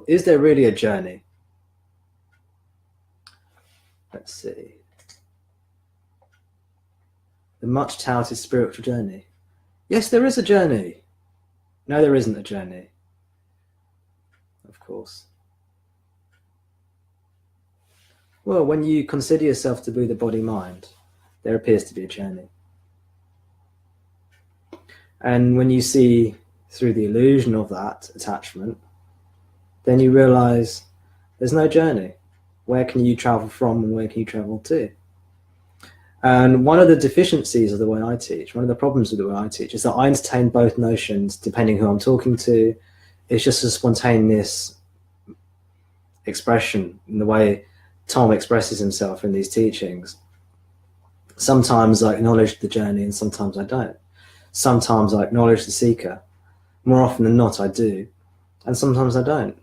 is there really a journey? Let's see. The much touted spiritual journey. Yes, there is a journey. No, there isn't a journey. Of course. Well, when you consider yourself to be the body-mind, there appears to be a journey. And when you see through the illusion of that attachment, then you realize there's no journey. Where can you travel from and where can you travel to? And one of the deficiencies of the way I teach, one of the problems with the way I teach, is that I entertain both notions depending who I'm talking to. It's just a spontaneous expression in the way Tom expresses himself in these teachings. Sometimes I acknowledge the journey and sometimes I don't. Sometimes I acknowledge the seeker. More often than not, I do. And sometimes I don't.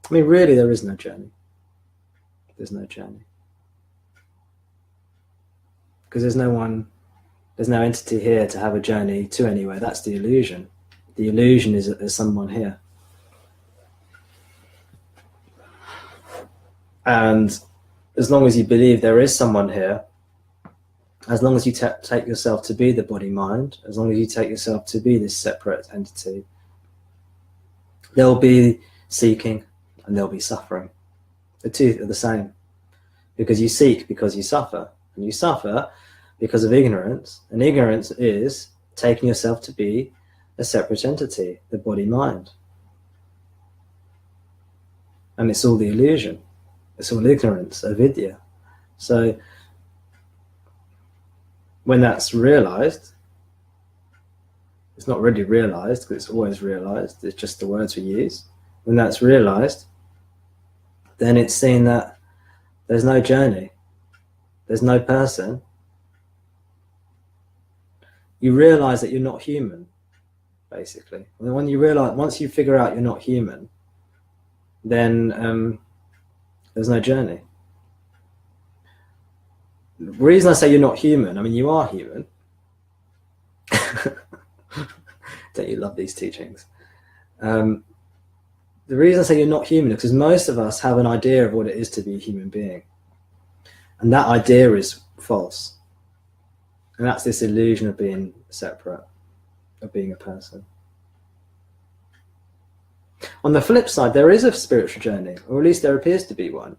I mean, really, there is no journey. There's no journey. Because there's no entity here to have a journey to anywhere. That's the illusion. The illusion is that there's someone here. And as long as you believe there is someone here, as long as you take yourself to be the body-mind, as long as you take yourself to be this separate entity, there'll be seeking and there'll be suffering. The two are the same. Because you seek because you suffer. And you suffer because of ignorance. And ignorance is taking yourself to be a separate entity, the body-mind. And it's all the illusion. It's all ignorance, avidya. So when that's realized, it's not really realized because it's always realized, it's just the words we use. When that's realized, then it's seen that there's no journey, there's no person. You realize that you're not human, basically. And when you realize, once you figure out you're not human, then there's no journey. The reason I say you're not human, I mean, you are human. Don't you love these teachings? The reason I say you're not human is because most of us have an idea of what it is to be a human being. And that idea is false. And that's this illusion of being separate, of being a person. On the flip side, there is a spiritual journey, or at least there appears to be one.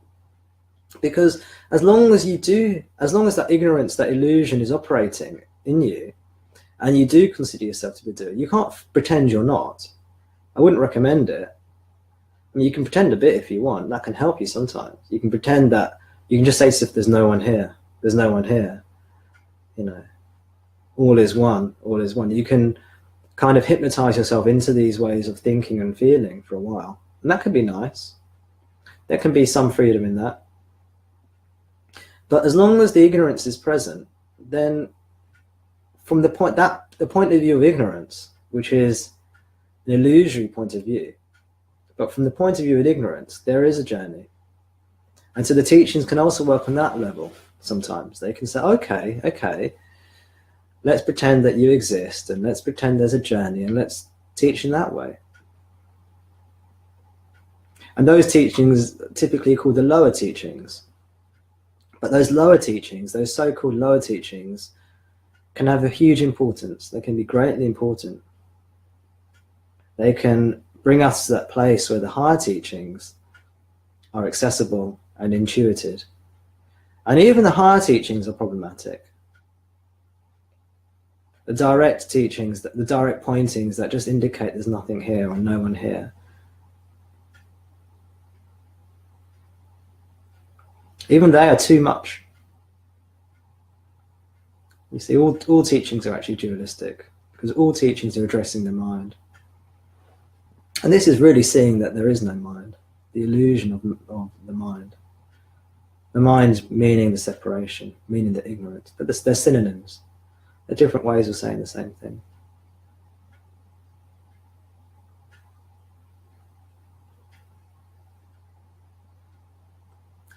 Because as long as that ignorance, that illusion is operating in you, and you do consider yourself to be doing, you can't pretend you're not. I wouldn't recommend it. I mean, you can pretend a bit if you want. That can help you sometimes. You can pretend that, you can just say as if there's no one here. There's no one here. You know, all is one, all is one. You can kind of hypnotize yourself into these ways of thinking and feeling for a while. And that can be nice. There can be some freedom in that. But as long as the ignorance is present, then from the point of view of ignorance, which is an illusory point of view, but from the point of view of ignorance, there is a journey. And so the teachings can also work on that level sometimes. They can say, okay, let's pretend that you exist, and let's pretend there's a journey, and let's teach in that way. And those teachings typically are called the lower teachings. But those lower teachings, those so-called lower teachings, can have a huge importance. They can be greatly important. They can bring us to that place where the higher teachings are accessible and intuited. And even the higher teachings are problematic. The direct teachings, the direct pointings that just indicate there's nothing here or no one here. Even they are too much. You see, all teachings are actually dualistic, because all teachings are addressing the mind. And this is really seeing that there is no mind, the illusion of the mind. The mind meaning the separation, meaning the ignorance. But they're synonyms. They're different ways of saying the same thing.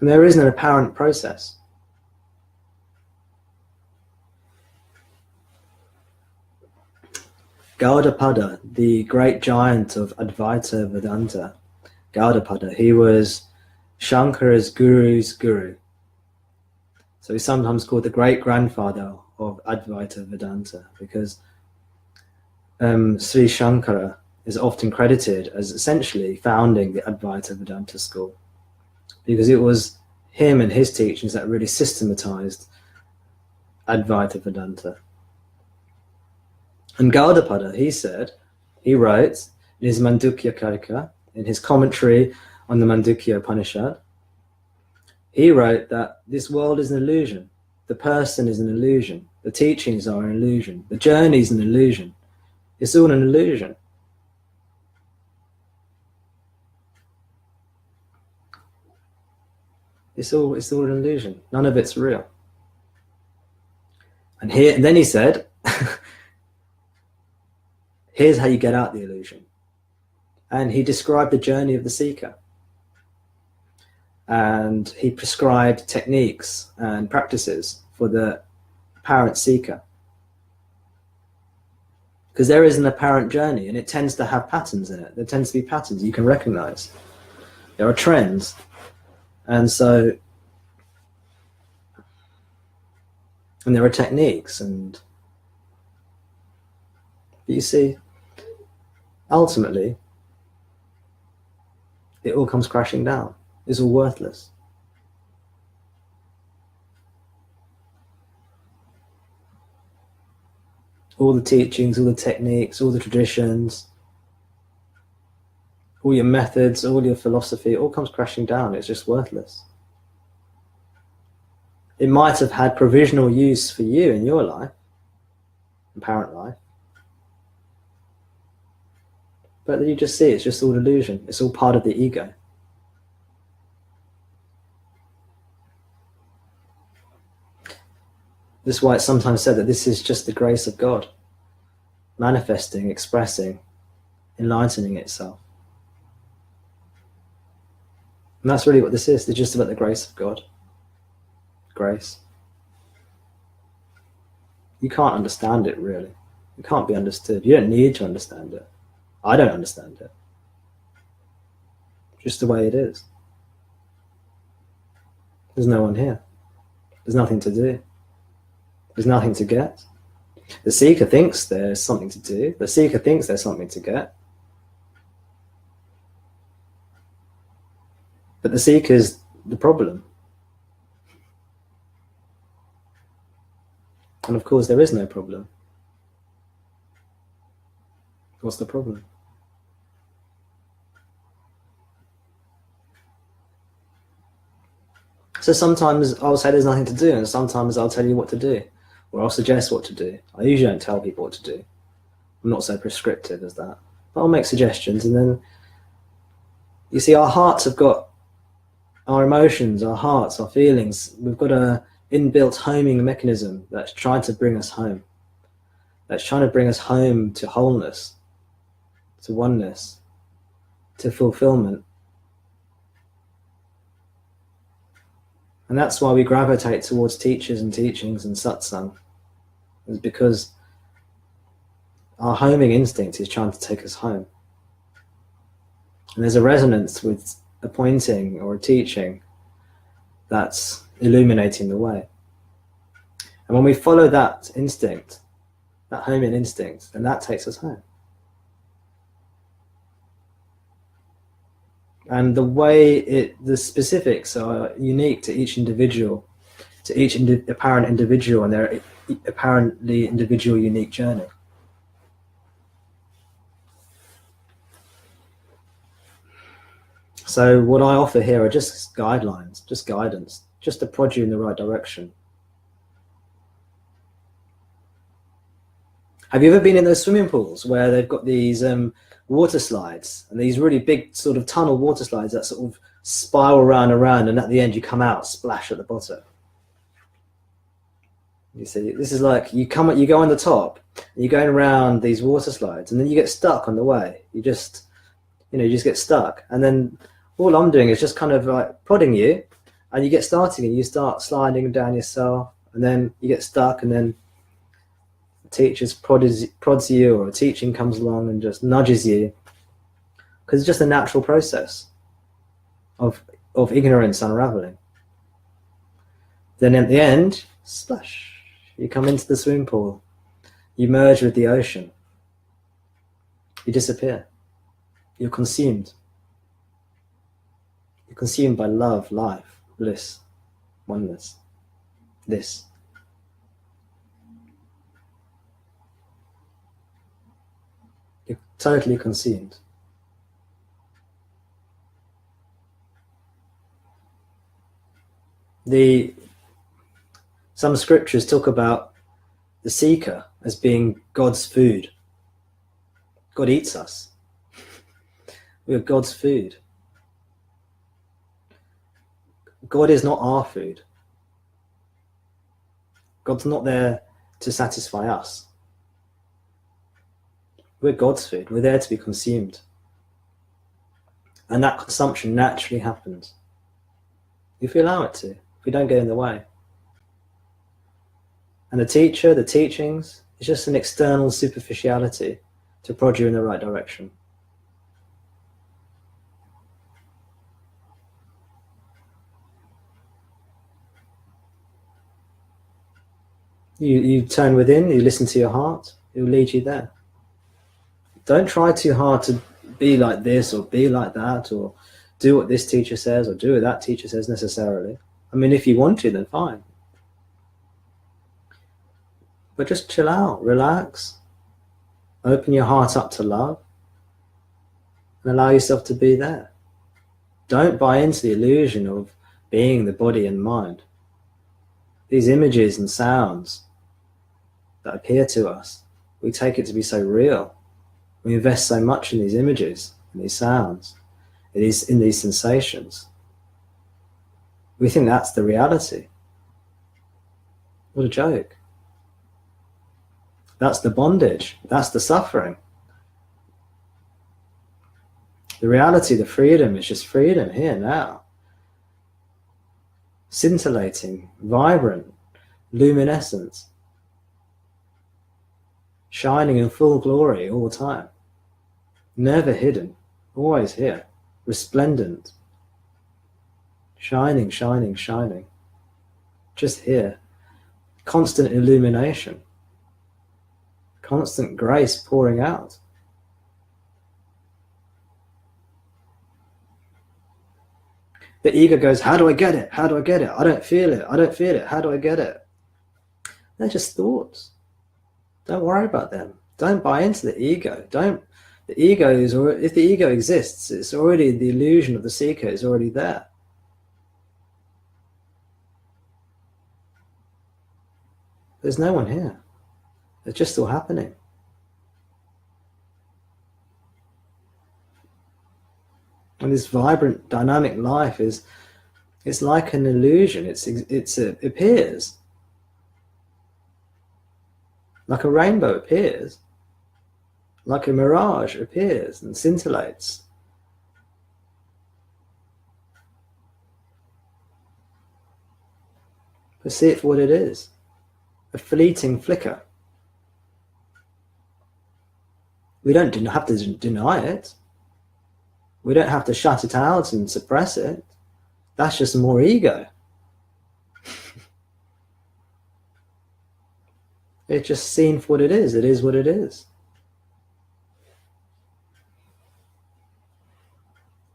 And there isn't an apparent process. Gaudapada, the great giant of Advaita Vedanta, Gaudapada. He was Shankara's guru's guru. So he's sometimes called the great-grandfather of Advaita Vedanta, because Sri Shankara is often credited as essentially founding the Advaita Vedanta school, because it was him and his teachings that really systematized Advaita Vedanta. And Gaudapada, he wrote in his Mandukya Karika, in his commentary on the Mandukya Upanishad, he wrote that this world is an illusion. The person is an illusion. The teachings are an illusion. The journey is an illusion. It's all an illusion. It's all an illusion. None of it's real. And then he said, here's how you get out the illusion. And he described the journey of the seeker. And he prescribed techniques and practices for the apparent seeker. Because there is an apparent journey, and it tends to have patterns in it. There tends to be patterns you can recognize. There are trends. And there are techniques, and you see, ultimately, it all comes crashing down. It's all worthless. All the teachings, all the techniques, all the traditions, all your methods, all your philosophy, it all comes crashing down. It's just worthless. It might have had provisional use for you in your life, apparent life, but you just see it's just all illusion. It's all part of the ego. This is why it's sometimes said that this is just the grace of God, manifesting, expressing, enlightening itself. And that's really what this is. It's just about the grace of God. Grace. You can't understand it, really. It can't be understood. You don't need to understand it. I don't understand it. Just the way it is. There's no one here. There's nothing to do. There's nothing to get. The seeker thinks there's something to do. The seeker thinks there's something to get. But the seeker's the problem. And of course, there is no problem. What's the problem? So sometimes I'll say there's nothing to do, and sometimes I'll tell you what to do, or I'll suggest what to do. I usually don't tell people what to do. I'm not so prescriptive as that. But I'll make suggestions, and then, you see, our hearts have got our emotions, our hearts, our feelings. We've got a inbuilt homing mechanism that's trying to bring us home. That's trying to bring us home to wholeness, to oneness, to fulfillment. And that's why we gravitate towards teachers and teachings and satsang. It's because our homing instinct is trying to take us home. And there's a resonance with a pointing or a teaching that's illuminating the way. And when we follow that instinct, that homing instinct, then that takes us home. And the way the specifics are unique to each individual, to each apparent individual and their apparently individual unique journey. So what I offer here are just guidelines, just guidance, just to prod you in the right direction. Have you ever been in those swimming pools where they've got these water slides, and these really big sort of tunnel water slides that sort of spiral around, and at the end you come out, splash at the bottom? You see, this is like you go on the top, and you're going around these water slides, and then you get stuck on the way. You just get stuck, and then all I'm doing is just kind of like prodding you, and you get starting, and you start sliding down yourself, and then you get stuck, and then teachers prods you, or a teaching comes along and just nudges you, because it's just a natural process. of ignorance unraveling. Then at the end, splash, you come into the swimming pool, you merge with the ocean, you disappear, you're consumed. You're consumed by love, life, bliss, oneness, this. You're totally consumed. Some scriptures talk about the seeker as being God's food. God eats us. We are God's food. God is not our food. God's not there to satisfy us. We're God's food. We're there to be consumed. And that consumption naturally happens if we allow it to, if we don't get in the way. And the teacher, the teachings, is just an external superficiality to prod you in the right direction. You turn within, you listen to your heart, it will lead you there. Don't try too hard to be like this or be like that or do what this teacher says or do what that teacher says necessarily. I mean, if you want to, then fine. But just chill out, relax, open your heart up to love and allow yourself to be there. Don't buy into the illusion of being the body and mind. These images and sounds that appear to us, we take it to be so real. We invest so much in these images, in these sounds, in these sensations. We think that's the reality. What a joke. That's the bondage. That's the suffering. The reality, the freedom is just freedom here now. Scintillating, vibrant, luminescent, shining in full glory all the time. Never hidden, always here, resplendent, shining, shining, shining. Just here. Constant illumination. Constant grace pouring out. The ego goes, how do I get it? How do I get it? I don't feel it. I don't feel it. How do I get it? They're just thoughts. Don't worry about them. Don't buy into the ego. The ego is, or if the ego exists, it's already the illusion of the seeker is already there. There's no one here. It's just all happening. And this vibrant, dynamic life it's like an illusion. It appears. Like a rainbow appears. Like a mirage appears and scintillates. But see it for what it is. A fleeting flicker. We don't have to deny it. We don't have to shut it out and suppress it. That's just more ego. It's just seen for what it is. It is what it is.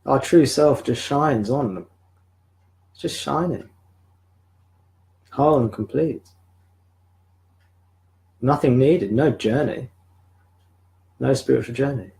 Our true self just shines on them. It's just shining. Whole and complete. Nothing needed, no journey. No spiritual journey.